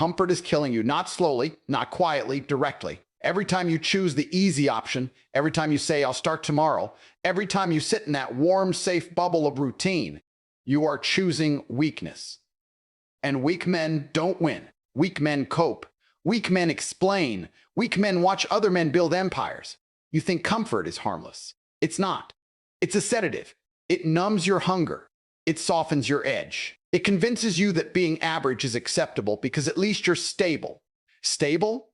Comfort is killing you, not slowly, not quietly, directly. Every time you choose the easy option, every time you say, I'll start tomorrow, every time you sit in that warm, safe bubble of routine, you are choosing weakness. And weak men don't win. Weak men cope. Weak men explain. Weak men watch other men build empires. You think comfort is harmless. It's not. It's a sedative. It numbs your hunger. It softens your edge. It convinces you that being average is acceptable because at least you're stable. Stable?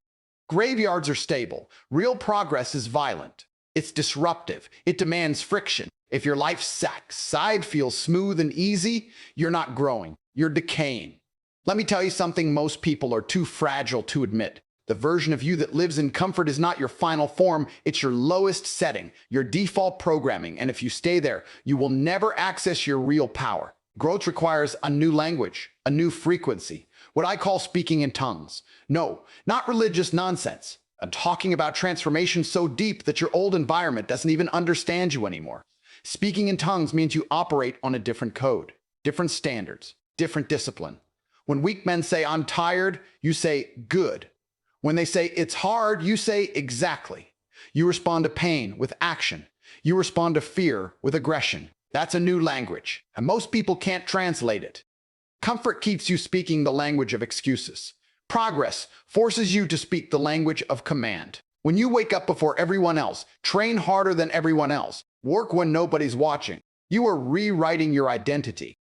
Graveyards are stable. Real progress is violent. It's disruptive. It demands friction. If your life's side feels smooth and easy, you're not growing. You're decaying. Let me tell you something most people are too fragile to admit. The version of you that lives in comfort is not your final form, it's your lowest setting, your default programming, and if you stay there, you will never access your real power. Growth requires a new language, a new frequency, what I call speaking in tongues. No, not religious nonsense. I'm talking about transformation so deep that your old environment doesn't even understand you anymore. Speaking in tongues means you operate on a different code, different standards, different discipline. When weak men say, I'm tired, you say, good. When they say, it's hard, you say, exactly. You respond to pain with action. You respond to fear with aggression. That's a new language, and most people can't translate it. Comfort keeps you speaking the language of excuses. Progress forces you to speak the language of command. When you wake up before everyone else, train harder than everyone else, work when nobody's watching, you are rewriting your identity.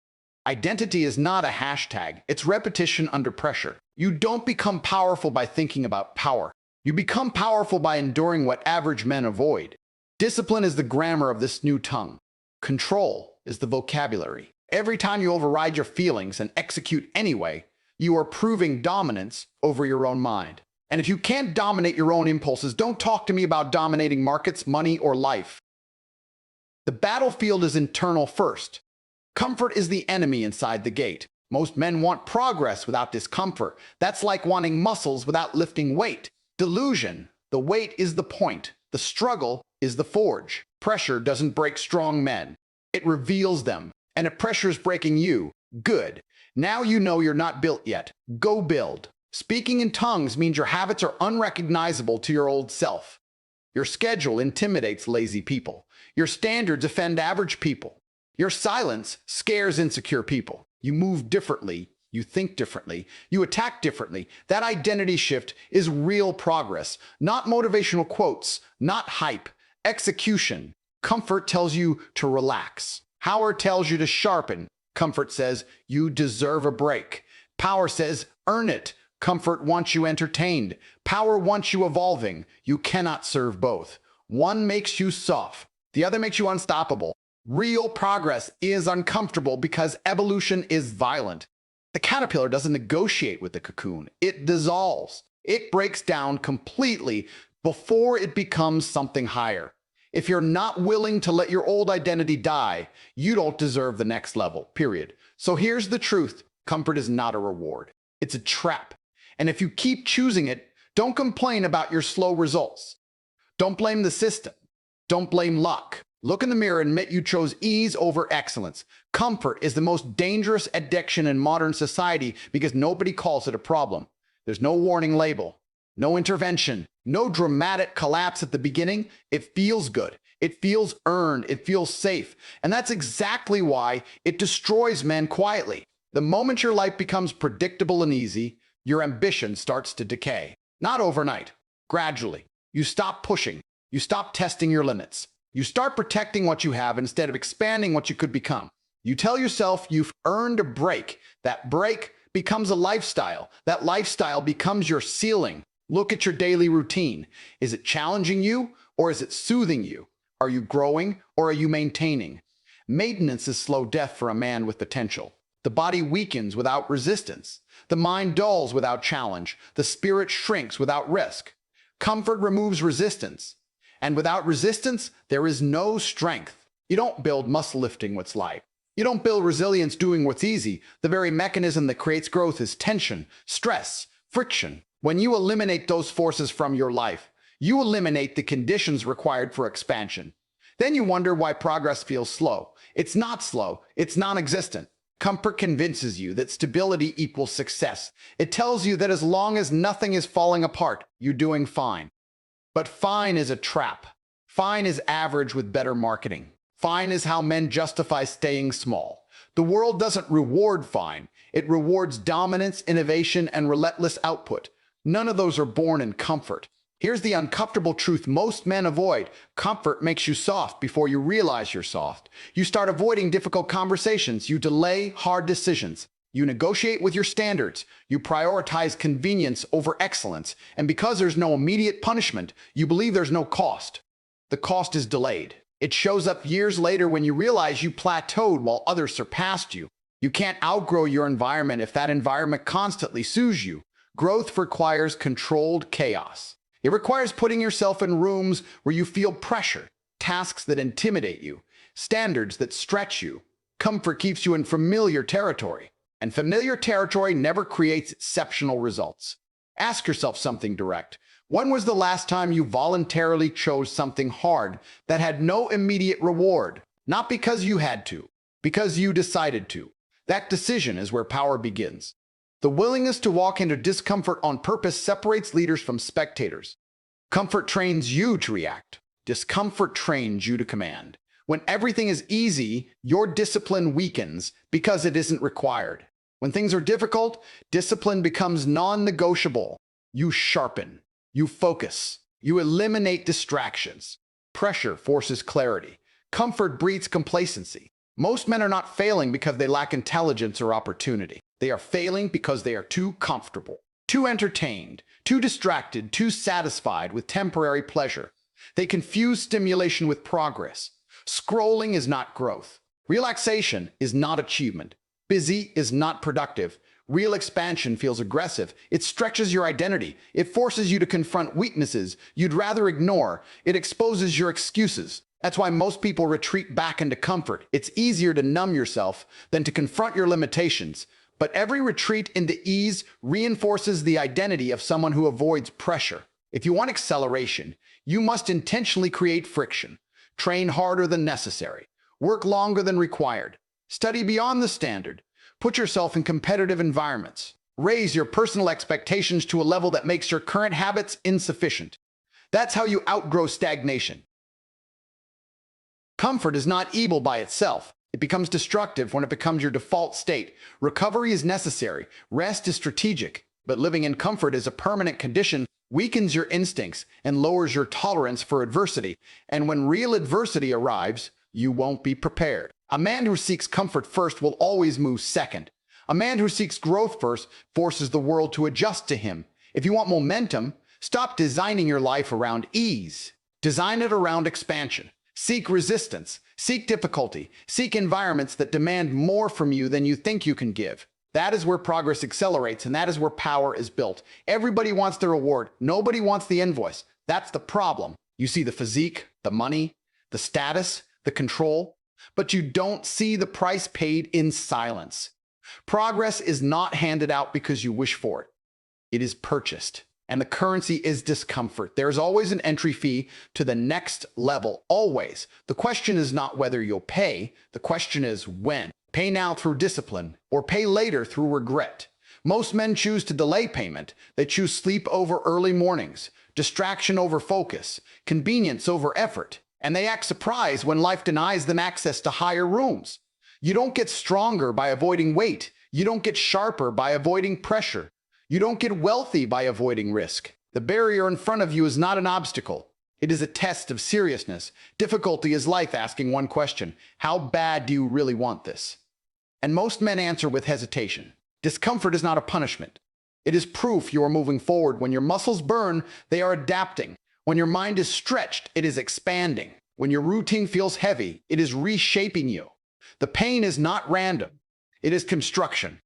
Identity is not a hashtag, it's repetition under pressure. You don't become powerful by thinking about power. You become powerful by enduring what average men avoid. Discipline is the grammar of this new tongue. Control is the vocabulary. Every time you override your feelings and execute anyway, you are proving dominance over your own mind. And if you can't dominate your own impulses, don't talk to me about dominating markets, money, or life. The battlefield is internal first. Comfort is the enemy inside the gate. Most men want progress without discomfort. That's like wanting muscles without lifting weight. Delusion. The weight is the point. The struggle is the forge. Pressure doesn't break strong men. It reveals them. And if pressure is breaking you, good. Now you know you're not built yet. Go build. Speaking in tongues means your habits are unrecognizable to your old self. Your schedule intimidates lazy people. Your standards offend average people. Your silence scares insecure people. You move differently. You think differently. You attack differently. That identity shift is real progress, not motivational quotes, not hype. Execution. Comfort tells you to relax. Power tells you to sharpen. Comfort says you deserve a break. Power says earn it. Comfort wants you entertained. Power wants you evolving. You cannot serve both. One makes you soft. The other makes you unstoppable. Real progress is uncomfortable because evolution is violent. The caterpillar doesn't negotiate with the cocoon. It dissolves. It breaks down completely before it becomes something higher. If you're not willing to let your old identity die, you don't deserve the next level, period. So here's the truth. Comfort is not a reward. It's a trap. And if you keep choosing it, don't complain about your slow results. Don't blame the system. Don't blame luck. Look in the mirror and admit you chose ease over excellence. Comfort is the most dangerous addiction in modern society because nobody calls it a problem. There's no warning label, no intervention, no dramatic collapse at the beginning. It feels good. It feels earned. It feels safe. And that's exactly why it destroys men quietly. The moment your life becomes predictable and easy, your ambition starts to decay. Not overnight, gradually. You stop pushing. You stop testing your limits. You start protecting what you have instead of expanding what you could become. You tell yourself you've earned a break. That break becomes a lifestyle. That lifestyle becomes your ceiling. Look at your daily routine. Is it challenging you or is it soothing you? Are you growing or are you maintaining? Maintenance is slow death for a man with potential. The body weakens without resistance. The mind dulls without challenge. The spirit shrinks without risk. Comfort removes resistance. And without resistance, there is no strength. You don't build muscle lifting what's light. You don't build resilience doing what's easy. The very mechanism that creates growth is tension, stress, friction. When you eliminate those forces from your life, you eliminate the conditions required for expansion. Then you wonder why progress feels slow. It's not slow. It's non-existent. Comfort convinces you that stability equals success. It tells you that as long as nothing is falling apart, you're doing fine. But fine is a trap. Fine is average with better marketing. Fine is how men justify staying small. The world doesn't reward fine. It rewards dominance, innovation, and relentless output. None of those are born in comfort. Here's the uncomfortable truth most men avoid. Comfort makes you soft before you realize you're soft. You start avoiding difficult conversations. You delay hard decisions. You negotiate with your standards. You prioritize convenience over excellence. And because there's no immediate punishment, you believe there's no cost. The cost is delayed. It shows up years later when you realize you plateaued while others surpassed you. You can't outgrow your environment if that environment constantly soothes you. Growth requires controlled chaos. It requires putting yourself in rooms where you feel pressure, tasks that intimidate you, standards that stretch you. Comfort keeps you in familiar territory, and familiar territory never creates exceptional results. Ask yourself something direct. When was the last time you voluntarily chose something hard that had no immediate reward? Not because you had to, because you decided to. That decision is where power begins. The willingness to walk into discomfort on purpose separates leaders from spectators. Comfort trains you to react. Discomfort trains you to command. When everything is easy, your discipline weakens because it isn't required. When things are difficult, discipline becomes non-negotiable. You sharpen. You focus. You eliminate distractions. Pressure forces clarity. Comfort breeds complacency. Most men are not failing because they lack intelligence or opportunity. They are failing because they are too comfortable, too entertained, too distracted, too satisfied with temporary pleasure. They confuse stimulation with progress. Scrolling is not growth. Relaxation is not achievement. Busy is not productive. Real expansion feels aggressive. It stretches your identity. It forces you to confront weaknesses you'd rather ignore. It exposes your excuses. That's why most people retreat back into comfort. It's easier to numb yourself than to confront your limitations. But every retreat into ease reinforces the identity of someone who avoids pressure. If you want acceleration, you must intentionally create friction. Train harder than necessary. Work longer than required. Study beyond the standard. Put yourself in competitive environments. Raise your personal expectations to a level that makes your current habits insufficient. That's how you outgrow stagnation. Comfort is not evil by itself. It becomes destructive when it becomes your default state. Recovery is necessary. Rest is strategic. But living in comfort is a permanent condition, weakens your instincts, and lowers your tolerance for adversity. And when real adversity arrives, you won't be prepared. A man who seeks comfort first will always move second. A man who seeks growth first forces the world to adjust to him. If you want momentum, stop designing your life around ease. Design it around expansion. Seek resistance. Seek difficulty. Seek environments that demand more from you than you think you can give. That is where progress accelerates, and that is where power is built. Everybody wants the reward. Nobody wants the invoice. That's the problem. You see the physique, the money, the status, the control, but you don't see the price paid in silence. Progress is not handed out because you wish for it. It is purchased. And the currency is discomfort. There's always an entry fee to the next level, always. The question is not whether you'll pay, the question is when. Pay now through discipline, or pay later through regret. Most men choose to delay payment. They choose sleep over early mornings, distraction over focus, convenience over effort, and they act surprised when life denies them access to higher rooms. You don't get stronger by avoiding weight. You don't get sharper by avoiding pressure. You don't get wealthy by avoiding risk. The barrier in front of you is not an obstacle. It is a test of seriousness. Difficulty is life asking one question: how bad do you really want this? And most men answer with hesitation. Discomfort is not a punishment. It is proof you are moving forward. When your muscles burn, they are adapting. When your mind is stretched, it is expanding. When your routine feels heavy, it is reshaping you. The pain is not random. It is construction.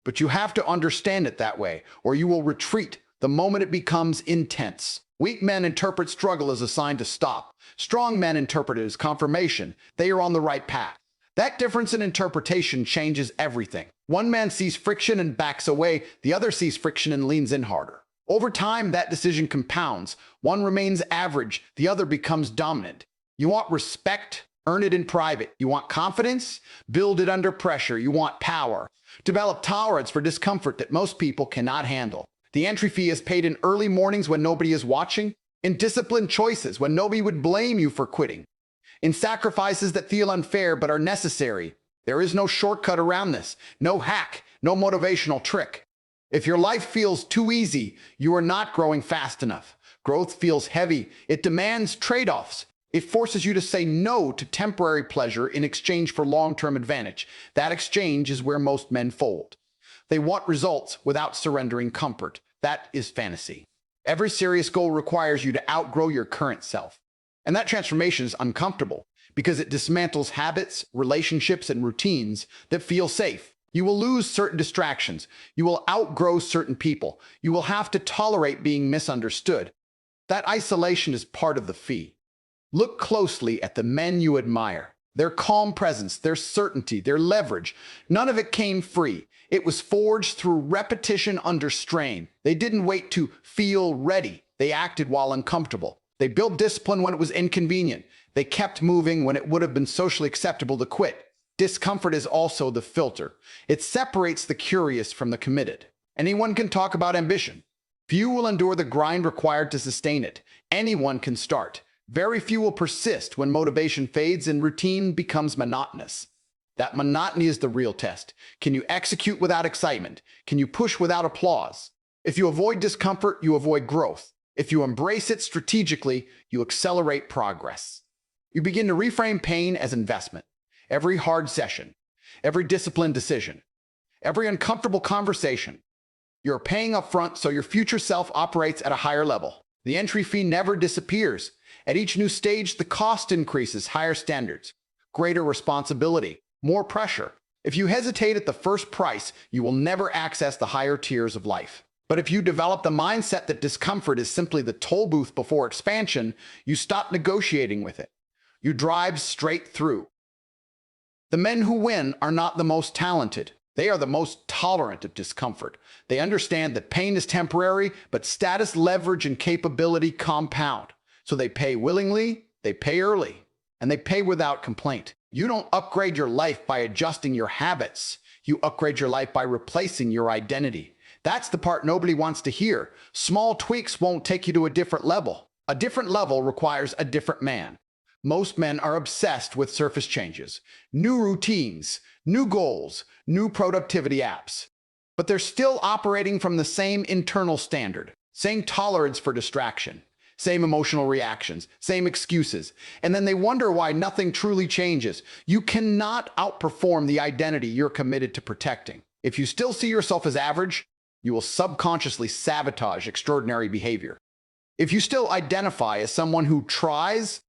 But you have to understand it that way, or you will retreat the moment it becomes intense. Weak men interpret struggle as a sign to stop. Strong men interpret it as confirmation they are on the right path. That difference in interpretation changes everything. One man sees friction and backs away. The other sees friction and leans in harder. Over time, that decision compounds. One remains average. The other becomes dominant. You want respect? Earn it in private. You want confidence? Build it under pressure. You want power. Develop tolerance for discomfort that most people cannot handle. The entry fee is paid in early mornings when nobody is watching, in disciplined choices when nobody would blame you for quitting, in sacrifices that feel unfair but are necessary. There is no shortcut around this, no hack, no motivational trick. If your life feels too easy, you are not growing fast enough. Growth feels heavy. It demands trade-offs. It forces you to say no to temporary pleasure in exchange for long-term advantage. That exchange is where most men fold. They want results without surrendering comfort. That is fantasy. Every serious goal requires you to outgrow your current self. And that transformation is uncomfortable because it dismantles habits, relationships, and routines that feel safe. You will lose certain distractions. You will outgrow certain people. You will have to tolerate being misunderstood. That isolation is part of the fee. Look closely at the men you admire. Their calm presence, their certainty, their leverage. None of it came free. It was forged through repetition under strain. They didn't wait to feel ready. They acted while uncomfortable. They built discipline when it was inconvenient. They kept moving when it would have been socially acceptable to quit. Discomfort is also the filter. It separates the curious from the committed. Anyone can talk about ambition. Few will endure the grind required to sustain it. Anyone can start. Very few will persist when motivation fades and routine becomes monotonous. That monotony is the real test. Can you execute without excitement? Can you push without applause? If you avoid discomfort, you avoid growth. If you embrace it strategically, you accelerate progress. You begin to reframe pain as investment. Every hard session, every disciplined decision, every uncomfortable conversation, you're paying up front so your future self operates at a higher level. The entry fee never disappears. At each new stage, the cost increases, higher standards, greater responsibility, more pressure. If you hesitate at the first price, you will never access the higher tiers of life. But if you develop the mindset that discomfort is simply the toll booth before expansion, you stop negotiating with it. You drive straight through. The men who win are not the most talented. They are the most tolerant of discomfort. They understand that pain is temporary, but status, leverage, and capability compound. So they pay willingly, they pay early, and they pay without complaint. You don't upgrade your life by adjusting your habits. You upgrade your life by replacing your identity. That's the part nobody wants to hear. Small tweaks won't take you to a different level. A different level requires a different man. Most men are obsessed with surface changes, new routines, new goals, new productivity apps. But they're still operating from the same internal standard, same tolerance for distraction, same emotional reactions, same excuses. And then they wonder why nothing truly changes. You cannot outperform the identity you're committed to protecting. If you still see yourself as average, you will subconsciously sabotage extraordinary behavior. If you still identify as someone who tries,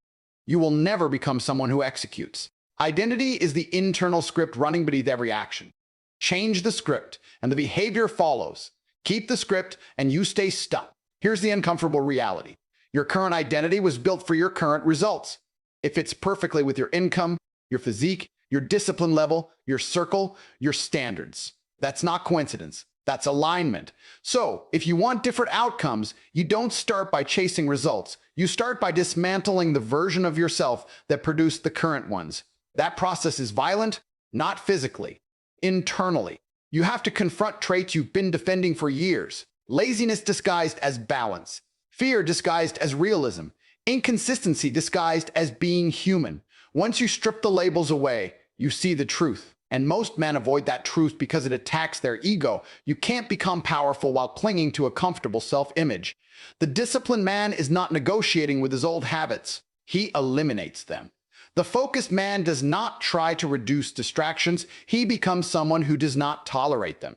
you will never become someone who executes. Identity is the internal script running beneath every action. Change the script, and the behavior follows. Keep the script, and you stay stuck. Here's the uncomfortable reality. Your current identity was built for your current results. It fits perfectly with your income, your physique, your discipline level, your circle, your standards. That's not coincidence. That's alignment. So, if you want different outcomes, you don't start by chasing results. You start by dismantling the version of yourself that produced the current ones. That process is violent, not physically, internally. You have to confront traits you've been defending for years. Laziness disguised as balance. Fear disguised as realism. Inconsistency disguised as being human. Once you strip the labels away, you see the truth. And most men avoid that truth because it attacks their ego. You can't become powerful while clinging to a comfortable self-image. The disciplined man is not negotiating with his old habits. He eliminates them. The focused man does not try to reduce distractions. He becomes someone who does not tolerate them.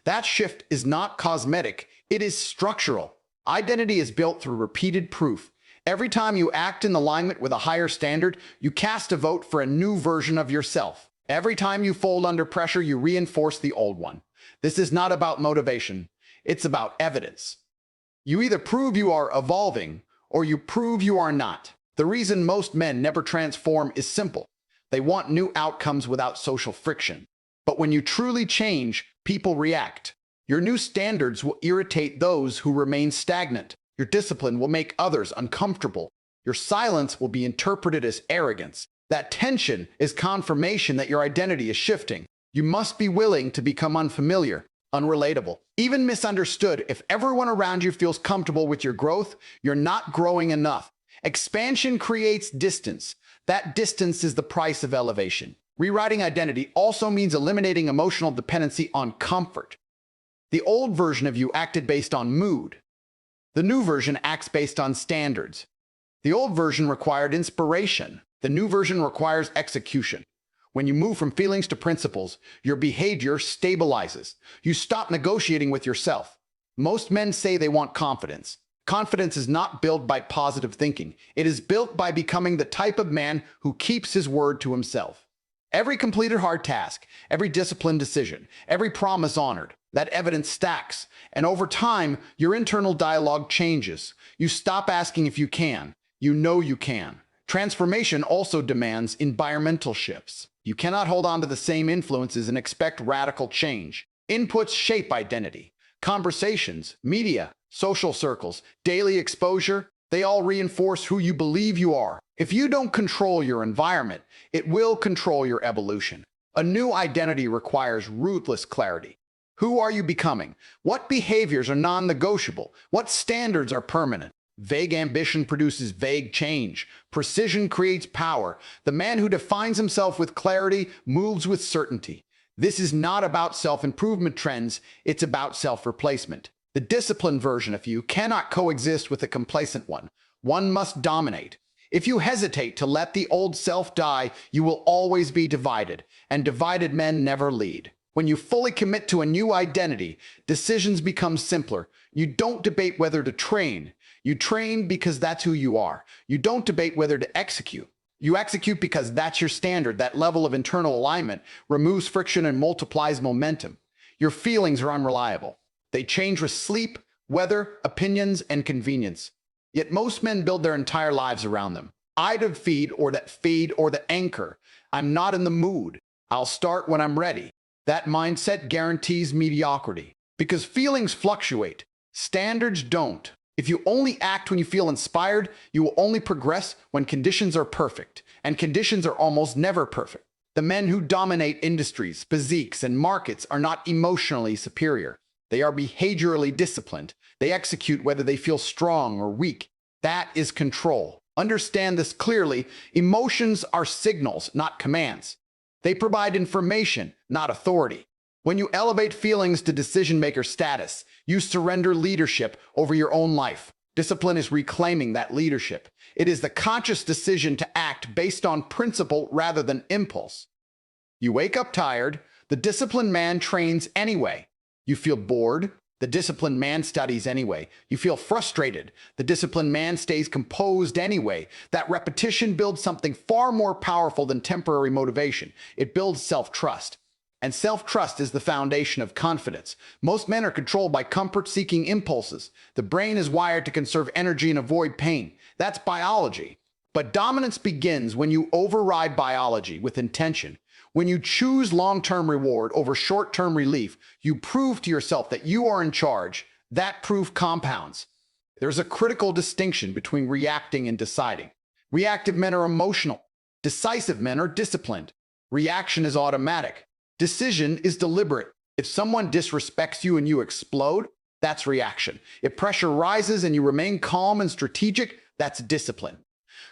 That shift is not cosmetic. It is structural. Identity is built through repeated proof. Every time you act in alignment with a higher standard, you cast a vote for a new version of yourself. Every time you fold under pressure, you reinforce the old one. This is not about motivation. It's about evidence. You either prove you are evolving or you prove you are not. The reason most men never transform is simple. They want new outcomes without social friction. But when you truly change, people react. Your new standards will irritate those who remain stagnant. Your discipline will make others uncomfortable. Your silence will be interpreted as arrogance. That tension is confirmation that your identity is shifting. You must be willing to become unfamiliar, unrelatable, even misunderstood. If everyone around you feels comfortable with your growth, you're not growing enough. Expansion creates distance. That distance is the price of elevation. Rewriting identity also means eliminating emotional dependency on comfort. The old version of you acted based on mood. The new version acts based on standards. The old version required inspiration. The new version requires execution. When you move from feelings to principles, your behavior stabilizes. You stop negotiating with yourself. Most men say they want confidence. Confidence is not built by positive thinking. It is built by becoming the type of man who keeps his word to himself. Every completed hard task, every disciplined decision, every promise honored, that evidence stacks. And over time, your internal dialogue changes. You stop asking if you can. You know you can. Transformation also demands environmental shifts. You cannot hold on to the same influences and expect radical change. Inputs shape identity. Conversations, media, social circles, daily exposure, they all reinforce who you believe you are. If you don't control your environment, it will control your evolution. A new identity requires ruthless clarity. Who are you becoming? What behaviors are non-negotiable? What standards are permanent? Vague ambition produces vague change. Precision creates power. The man who defines himself with clarity moves with certainty. This is not about self-improvement trends, it's about self-replacement. The disciplined version of you cannot coexist with the complacent one. One must dominate. If you hesitate to let the old self die, you will always be divided, and divided men never lead. When you fully commit to a new identity, decisions become simpler. You don't debate whether to train. You train because that's who you are. You don't debate whether to execute. You execute because that's your standard. That level of internal alignment removes friction and multiplies momentum. Your feelings are unreliable. They change with sleep, weather, opinions, and convenience. Yet most men build their entire lives around them. Either feed or the anchor. I'm not in the mood. I'll start when I'm ready. That mindset guarantees mediocrity. Because feelings fluctuate. Standards don't. If you only act when you feel inspired, you will only progress when conditions are perfect. And conditions are almost never perfect. The men who dominate industries, physiques, and markets are not emotionally superior. They are behaviorally disciplined. They execute whether they feel strong or weak. That is control. Understand this clearly. Emotions are signals, not commands. They provide information, not authority. When you elevate feelings to decision-maker status, you surrender leadership over your own life. Discipline is reclaiming that leadership. It is the conscious decision to act based on principle rather than impulse. You wake up tired. The disciplined man trains anyway. You feel bored. The disciplined man studies anyway. You feel frustrated. The disciplined man stays composed anyway. That repetition builds something far more powerful than temporary motivation. It builds self-trust. And self-trust is the foundation of confidence. Most men are controlled by comfort-seeking impulses. The brain is wired to conserve energy and avoid pain. That's biology. But dominance begins when you override biology with intention. When you choose long-term reward over short-term relief, you prove to yourself that you are in charge. That proof compounds. There's a critical distinction between reacting and deciding. Reactive men are emotional. Decisive men are disciplined. Reaction is automatic. Decision is deliberate. If someone disrespects you and you explode, that's reaction. If pressure rises and you remain calm and strategic, that's discipline.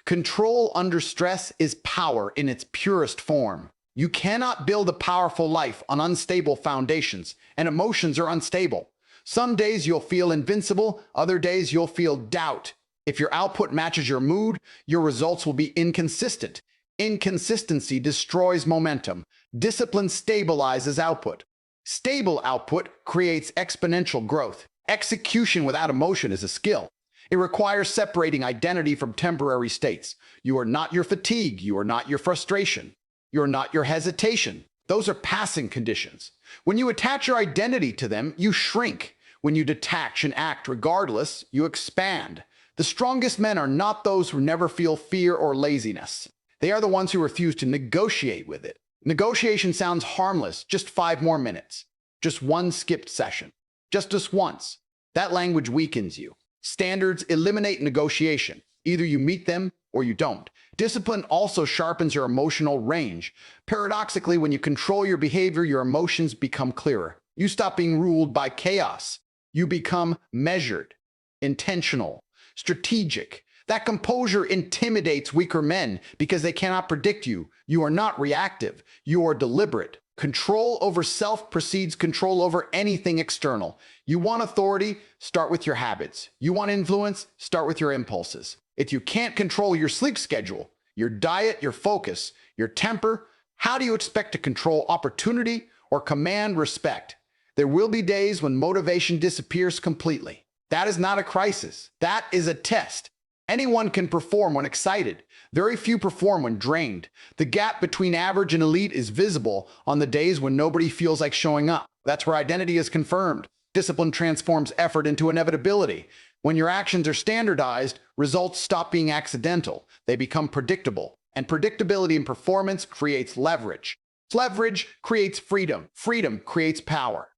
Control under stress is power in its purest form. You cannot build a powerful life on unstable foundations, and emotions are unstable. Some days you'll feel invincible, other days you'll feel doubt. If your output matches your mood, your results will be inconsistent. Inconsistency destroys momentum. Discipline stabilizes output. Stable output creates exponential growth. Execution without emotion is a skill. It requires separating identity from temporary states. You are not your fatigue. You are not your frustration. You're not your hesitation. Those are passing conditions. When you attach your identity to them, you shrink. When you detach and act regardless, you expand. The strongest men are not those who never feel fear or laziness. They are the ones who refuse to negotiate with it. Negotiation sounds harmless, just 5 more minutes. Just one skipped session. Just once. That language weakens you. Standards eliminate negotiation. Either you meet them or you don't. Discipline also sharpens your emotional range. Paradoxically, when you control your behavior, your emotions become clearer. You stop being ruled by chaos. You become measured, intentional, strategic. That composure intimidates weaker men because they cannot predict you. You are not reactive. You are deliberate. Control over self precedes control over anything external. You want authority? Start with your habits. You want influence? Start with your impulses. If you can't control your sleep schedule, your diet, your focus, your temper, how do you expect to control opportunity or command respect? There will be days when motivation disappears completely. That is not a crisis. That is a test. Anyone can perform when excited. Very few perform when drained. The gap between average and elite is visible on the days when nobody feels like showing up. That's where identity is confirmed. Discipline transforms effort into inevitability. When your actions are standardized, results stop being accidental. They become predictable. And predictability in performance creates leverage. Leverage creates freedom. Freedom creates power.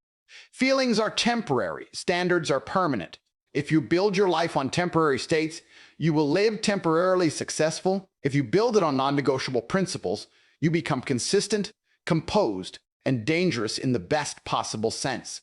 Feelings are temporary. Standards are permanent. If you build your life on temporary states, you will live temporarily successful. If you build it on non-negotiable principles, you become consistent, composed, and dangerous in the best possible sense.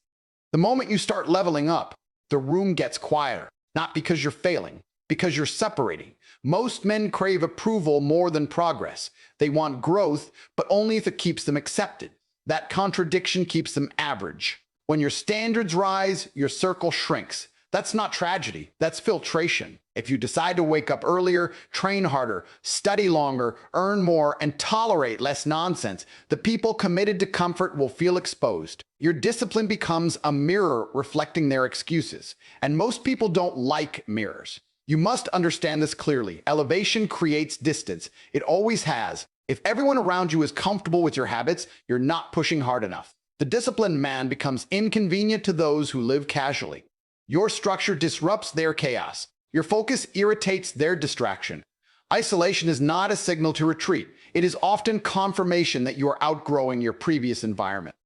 The moment you start leveling up, the room gets quieter, not because you're failing, because you're separating. Most men crave approval more than progress. They want growth, but only if it keeps them accepted. That contradiction keeps them average. When your standards rise, your circle shrinks. That's not tragedy, that's filtration. If you decide to wake up earlier, train harder, study longer, earn more, and tolerate less nonsense, the people committed to comfort will feel exposed. Your discipline becomes a mirror reflecting their excuses. And most people don't like mirrors. You must understand this clearly. Elevation creates distance. It always has. If everyone around you is comfortable with your habits, you're not pushing hard enough. The disciplined man becomes inconvenient to those who live casually. Your structure disrupts their chaos. Your focus irritates their distraction. Isolation is not a signal to retreat. It is often confirmation that you are outgrowing your previous environment.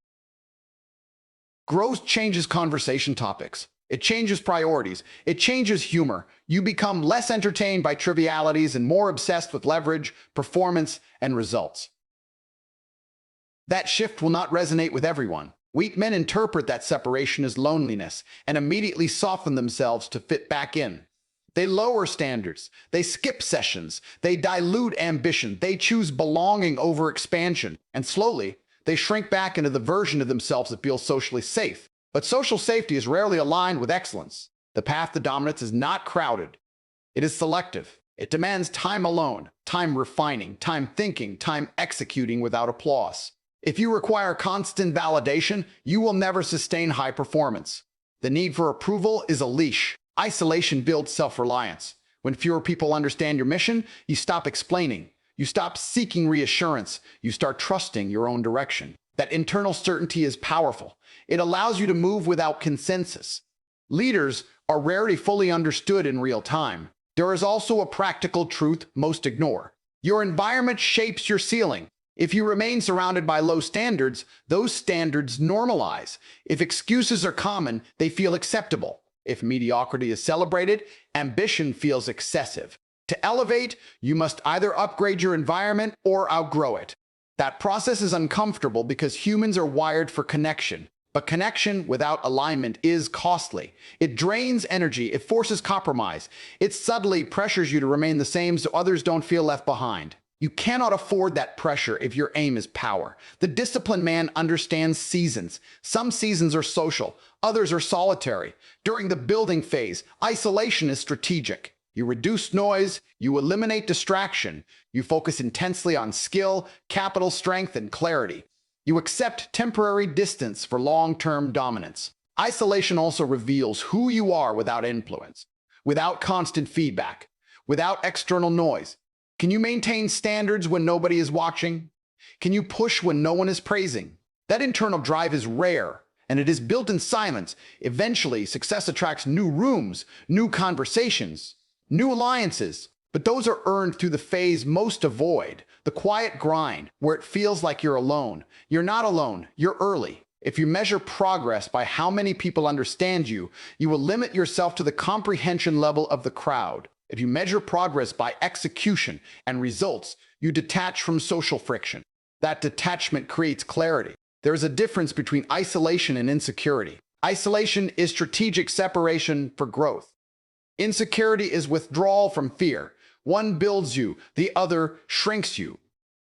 Growth changes conversation topics. It changes priorities. It changes humor. You become less entertained by trivialities and more obsessed with leverage, performance, and results. That shift will not resonate with everyone. Weak men interpret that separation as loneliness and immediately soften themselves to fit back in. They lower standards. They skip sessions. They dilute ambition. They choose belonging over expansion. And slowly, they shrink back into the version of themselves that feels socially safe. But social safety is rarely aligned with excellence. The path to dominance is not crowded. It is selective. It demands time alone, time refining, time thinking, time executing without applause. If you require constant validation, you will never sustain high performance. The need for approval is a leash. Isolation builds self-reliance. When fewer people understand your mission, you stop explaining. You stop seeking reassurance. You start trusting your own direction. That internal certainty is powerful. It allows you to move without consensus. Leaders are rarely fully understood in real time. There is also a practical truth most ignore. Your environment shapes your ceiling. If you remain surrounded by low standards, those standards normalize. If excuses are common, they feel acceptable. If mediocrity is celebrated, ambition feels excessive. To elevate, you must either upgrade your environment or outgrow it. That process is uncomfortable because humans are wired for connection. But connection without alignment is costly. It drains energy, it forces compromise. It subtly pressures you to remain the same so others don't feel left behind. You cannot afford that pressure if your aim is power. The disciplined man understands seasons. Some seasons are social, others are solitary. During the building phase, isolation is strategic. You reduce noise, you eliminate distraction, you focus intensely on skill, capital strength, and clarity. You accept temporary distance for long-term dominance. Isolation also reveals who you are without influence, without constant feedback, without external noise. Can you maintain standards when nobody is watching? Can you push when no one is praising? That internal drive is rare, and it is built in silence. Eventually, success attracts new rooms, new conversations, new alliances. But those are earned through the phase most avoid, the quiet grind, where it feels like you're alone. You're not alone, you're early. If you measure progress by how many people understand you, you will limit yourself to the comprehension level of the crowd. If you measure progress by execution and results, you detach from social friction. That detachment creates clarity. There is a difference between isolation and insecurity. Isolation is strategic separation for growth. Insecurity is withdrawal from fear. One builds you, the other shrinks you.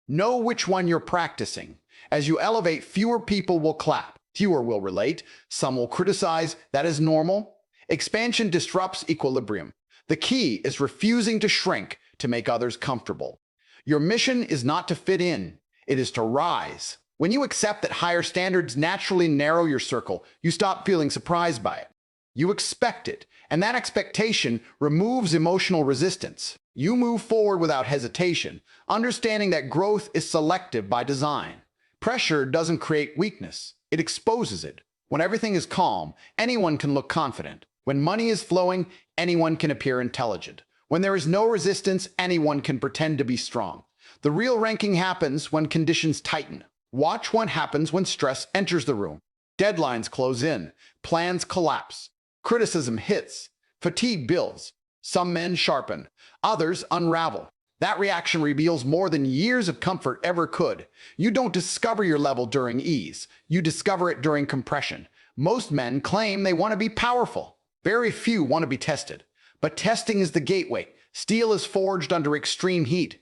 Know which one you're practicing. As you elevate, fewer people will clap. Fewer will relate. Some will criticize. That is normal. Expansion disrupts equilibrium. The key is refusing to shrink to make others comfortable. Your mission is not to fit in. It is to rise. When you accept that higher standards naturally narrow your circle, you stop feeling surprised by it. You expect it, and that expectation removes emotional resistance. You move forward without hesitation, understanding that growth is selective by design. Pressure doesn't create weakness, it exposes it. When everything is calm, anyone can look confident. When money is flowing, anyone can appear intelligent. When there is no resistance, anyone can pretend to be strong. The real ranking happens when conditions tighten. Watch what happens when stress enters the room. Deadlines close in, plans collapse, criticism hits, fatigue builds. Some men sharpen, others unravel. That reaction reveals more than years of comfort ever could. You don't discover your level during ease. You discover it during compression. Most men claim they want to be powerful. Very few want to be tested. But testing is the gateway. Steel is forged under extreme heat.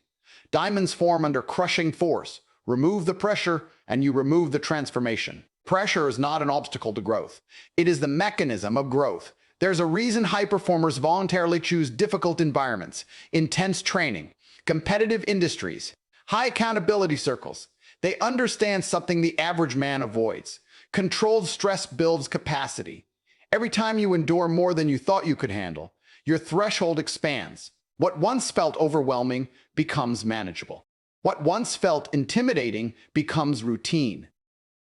Diamonds form under crushing force. Remove the pressure, and you remove the transformation. Pressure is not an obstacle to growth. It is the mechanism of growth. There's a reason high performers voluntarily choose difficult environments, intense training, competitive industries, high accountability circles. They understand something the average man avoids. Controlled stress builds capacity. Every time you endure more than you thought you could handle, your threshold expands. What once felt overwhelming becomes manageable. What once felt intimidating becomes routine.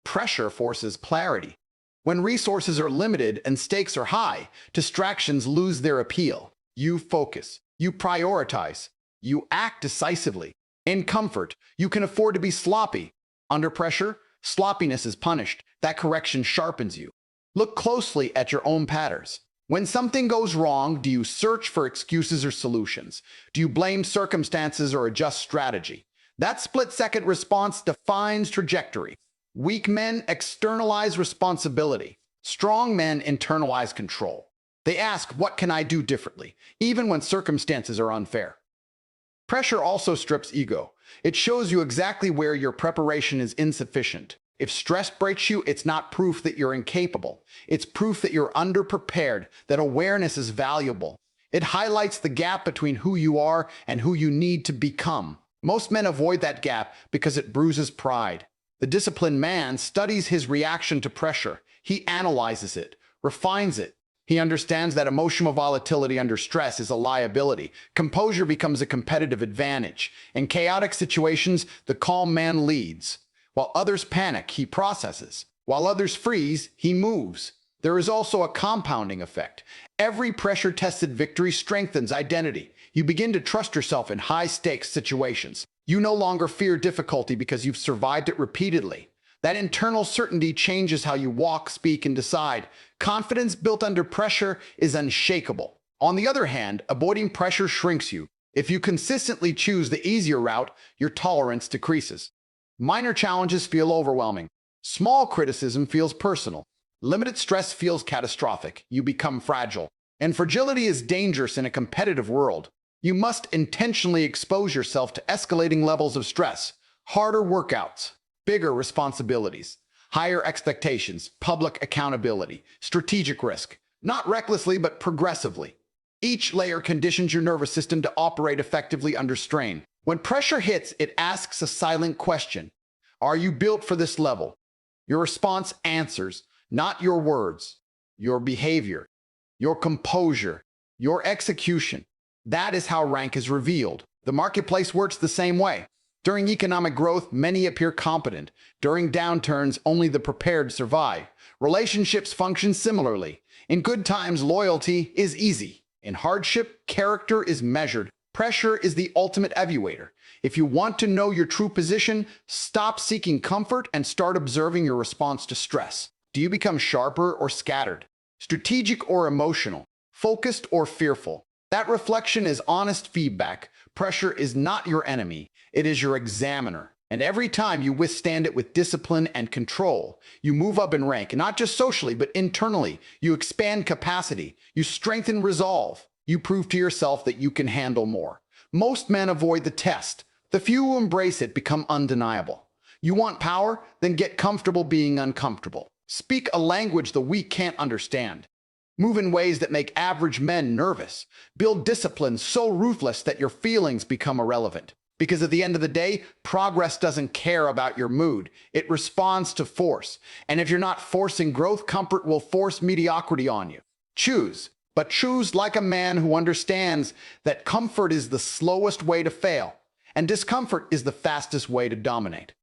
Pressure forces clarity. When resources are limited and stakes are high, distractions lose their appeal. You focus. You prioritize. You act decisively. In comfort, you can afford to be sloppy. Under pressure, sloppiness is punished. That correction sharpens you. Look closely at your own patterns. When something goes wrong, do you search for excuses or solutions? Do you blame circumstances or adjust strategy? That split-second response defines trajectory. Weak men externalize responsibility. Strong men internalize control. They ask, what can I do differently, even when circumstances are unfair? Pressure also strips ego. It shows you exactly where your preparation is insufficient. If stress breaks you, it's not proof that you're incapable. It's proof that you're underprepared, that awareness is valuable. It highlights the gap between who you are and who you need to become. Most men avoid that gap because it bruises pride. The disciplined man studies his reaction to pressure. He analyzes it, refines it. He understands that emotional volatility under stress is a liability. Composure becomes a competitive advantage. In chaotic situations, the calm man leads. While others panic, he processes. While others freeze, he moves. There is also a compounding effect. Every pressure-tested victory strengthens identity. You begin to trust yourself in high-stakes situations. You no longer fear difficulty because you've survived it repeatedly. That internal certainty changes how you walk, speak, and decide. Confidence built under pressure is unshakable. On the other hand, avoiding pressure shrinks you. If you consistently choose the easier route, your tolerance decreases. Minor challenges feel overwhelming. Small criticism feels personal. Limited stress feels catastrophic. You become fragile. And fragility is dangerous in a competitive world. You must intentionally expose yourself to escalating levels of stress, harder workouts, bigger responsibilities, higher expectations, public accountability, strategic risk, not recklessly but progressively. Each layer conditions your nervous system to operate effectively under strain. When pressure hits, it asks a silent question. Are you built for this level? Your response answers, not your words, your behavior, your composure, your execution. That is how rank is revealed. The marketplace works the same way. During economic growth, many appear competent. During downturns, only the prepared survive. Relationships function similarly. In good times, loyalty is easy. In hardship, character is measured. Pressure is the ultimate evaluator. If you want to know your true position, stop seeking comfort and start observing your response to stress. Do you become sharper or scattered? Strategic or emotional? Focused or fearful? That reflection is honest feedback. Pressure is not your enemy, it is your examiner. And every time you withstand it with discipline and control, you move up in rank, not just socially, but internally. You expand capacity, you strengthen resolve, you prove to yourself that you can handle more. Most men avoid the test. The few who embrace it become undeniable. You want power? Then get comfortable being uncomfortable. Speak a language the weak can't understand. Move in ways that make average men nervous. Build discipline so ruthless that your feelings become irrelevant. Because at the end of the day, progress doesn't care about your mood. It responds to force. And if you're not forcing growth, comfort will force mediocrity on you. Choose, but choose like a man who understands that comfort is the slowest way to fail, and discomfort is the fastest way to dominate.